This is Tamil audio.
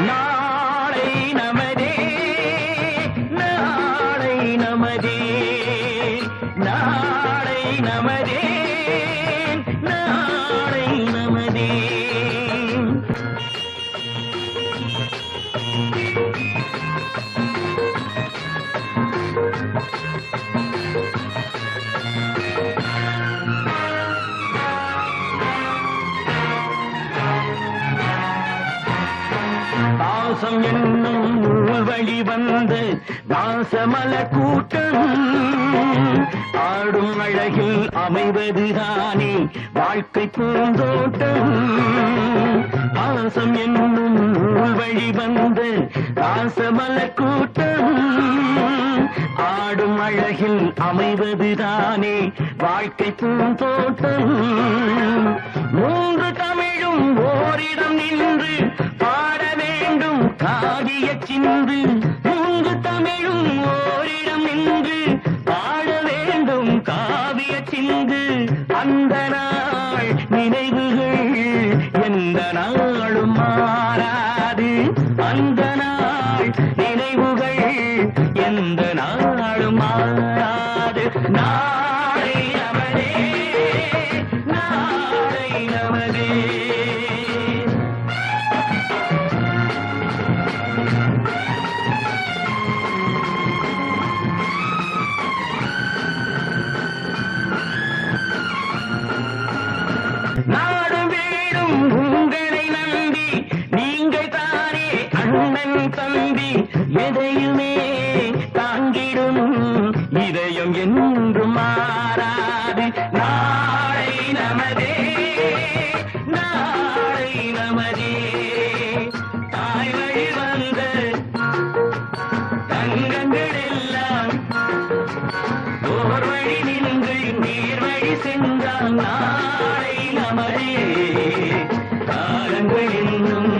நாளை நமதே நாளை நமதே நாளை நமதே நாளை நமதே. பாசம் என்னும் நூல் வழி வந்த வாசமல கூட்டம் ஆடும் அழகில் அமைவதுதானே வாழ்க்கை பூந்தோட்டம். பாசம் என்னும் நூல் வழி வந்த வாசமல கூட்டம் ஆடும் அழகில் அமைவதுதானே வாழ்க்கை பூந்தோட்டம். மூன்று தமிழும் ஓரிடம் நின்று பாட வேண்டும் காவிய சிந்து. மூன்று தமிழும் ஓரிடம் நின்று பாட வேண்டும் காவிய சிந்து. அந்த நாள் நினைவுகள் எந்த நாளும் மாறாது. அந்த நாள் நினைவுகள் எந்த நாளும் மாறாது. நாளை நமதே நாளை நமதே. நாடும் வீடும் உங்களை நம்பி நீங்கள் தானே அண்ணன் தம்பி. எதையுமே தாங்கிடும் இதயம் என்றும் மாறாது. நாளை நமதே நாளை நமதே. தாய் வழி வந்த தங்கங்கள் எல்லாம் ஓர் வழி நின்று நீர் வழி சென்றால் நாளை நமதே. காலங்கள் இன்னும்